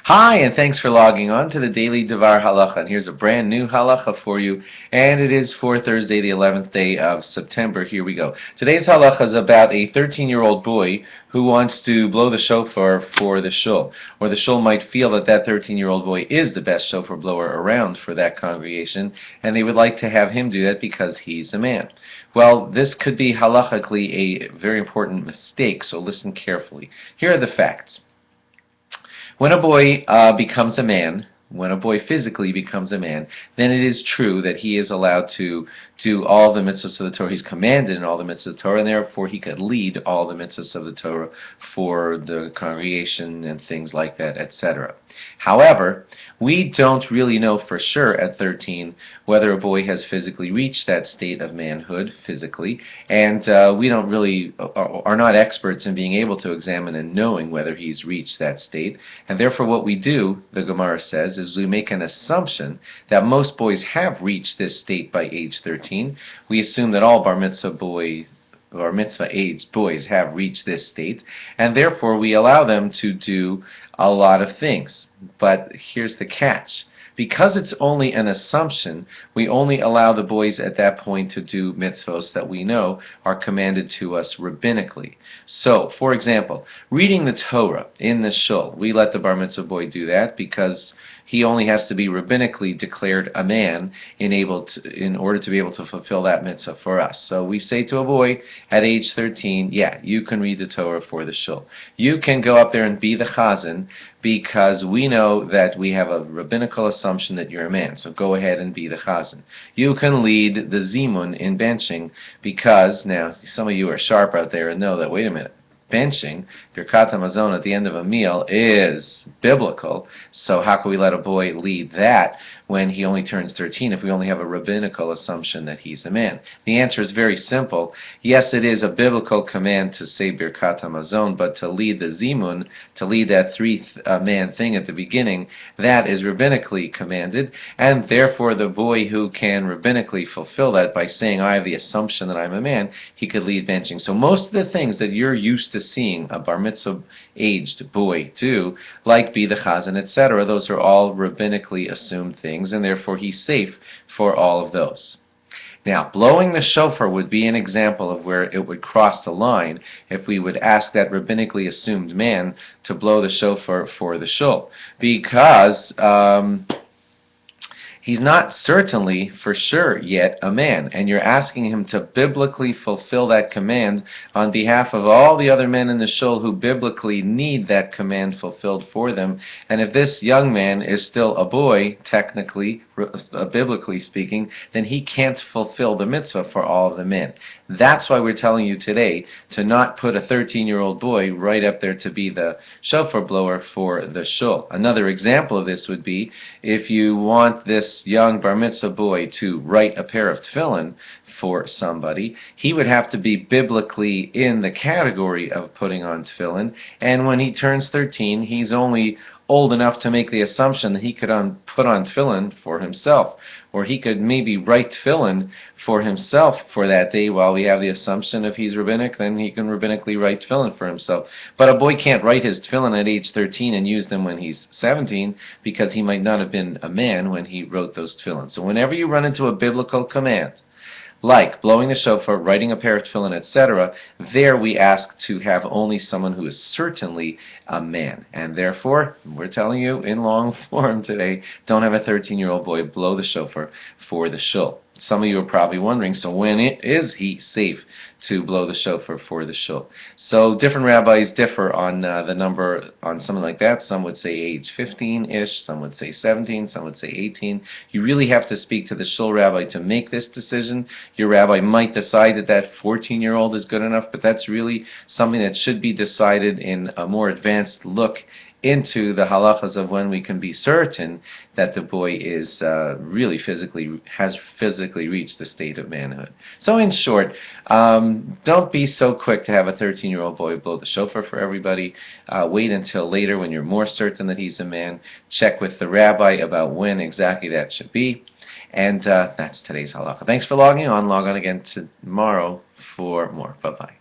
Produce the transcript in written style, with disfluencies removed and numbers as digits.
Hi, and thanks for logging on to the Daily DVAR Halacha. And here's a brand new halacha for you, and it is for Thursday, the 11th day of September. Here we go. Today's halacha is about a 13-year-old boy who wants to blow the shofar for the Shul. Or the Shul might feel that that 13-year-old boy is the best shofar blower around for that congregation, and they would like to have him do that because he's a man. Well, this could be halachically a very important mistake, so listen carefully. Here are the facts. When a boy becomes a man, when a boy physically becomes a man, then it is true that he is allowed to do all the mitzvahs of the Torah. He's commanded in all the mitzvahs of the Torah, and therefore he could lead all the mitzvahs of the Torah for the congregation and things like that, etc. However, we don't really know for sure at 13 whether a boy has physically reached that state of manhood physically, and we don't really are not experts in being able to examine and knowing whether he's reached that state. And therefore what we do, the Gemara says, is we make an assumption that most boys have reached this state by age 13. We assume that all bar mitzvah boys or mitzvah-aged boys have reached this state, and therefore we allow them to do a lot of things. But here's the catch. Because it's only an assumption, we only allow the boys at that point to do mitzvos that we know are commanded to us rabbinically. So, for example, reading the Torah in the Shul, we let the bar mitzvah boy do that because he only has to be rabbinically declared a man in order to be able to fulfill that mitzvah for us. So we say to a boy at age 13, yeah, you can read the Torah for the Shul. You can go up there and be the chazan because we know that we have a rabbinical assumption that you're a man. So go ahead and be the chazan. You can lead the zimun in benching because, now some of you are sharp out there and know that, wait a minute, benching, Birkat HaMazon at the end of a meal is biblical, so how can we let a boy lead that when he only turns 13 if we only have a rabbinical assumption that he's a man? The answer is very simple. Yes, it is a biblical command to say Birkat HaMazon, but to lead the zimun, to lead that three-man thing at the beginning, that is rabbinically commanded, and therefore the boy who can rabbinically fulfill that by saying, I have the assumption that I'm a man, he could lead benching. So most of the things that you're used to seeing a bar mitzvah aged boy do, like be the chazan, etc., those are all rabbinically assumed things, and therefore he's safe for all of those. Now, blowing the shofar would be an example of where it would cross the line if we would ask that rabbinically assumed man to blow the shofar for the shul, because he's not certainly for sure yet a man, and you're asking him to biblically fulfill that command on behalf of all the other men in the shul who biblically need that command fulfilled for them. And if this young man is still a boy, technically, biblically speaking, then he can't fulfill the mitzvah for all of the men. That's why we're telling you today to not put a 13-year-old boy right up there to be the shofar blower for the shul. Another example of this would be if you want this young bar mitzvah boy to write a pair of tefillin for somebody, he would have to be biblically in the category of putting on tefillin, and when he turns 13, he's only old enough to make the assumption that he could put on tefillin for himself, or he could maybe write tefillin for himself for that day. While we have the assumption if he's rabbinic, then he can rabbinically write tefillin for himself. But a boy can't write his tefillin at age 13 and use them when he's 17 because he might not have been a man when he wrote those tefillin. So whenever you run into a biblical command, like blowing the shofar, writing a pair of tefillin, etc., there we ask to have only someone who is certainly a man. And therefore, we're telling you in long form today, don't have a 13-year-old boy blow the shofar for the shul. Some of you are probably wondering, so when is he safe to blow the shofar for the shul? So different rabbis differ on the number on something like that. Some would say age 15-ish, some would say 17, some would say 18. You really have to speak to the shul rabbi to make this decision. Your rabbi might decide that that 14-year-old is good enough, but that's really something that should be decided in a more advanced look into the halachas of when we can be certain that the boy is really has physically reached the state of manhood. So in short, don't be so quick to have a 13-year-old boy blow the shofar for everybody. Wait until later when you're more certain that he's a man. Check with the rabbi about when exactly that should be. And that's today's halacha. Thanks for logging on. Log on again tomorrow for more. Bye-bye.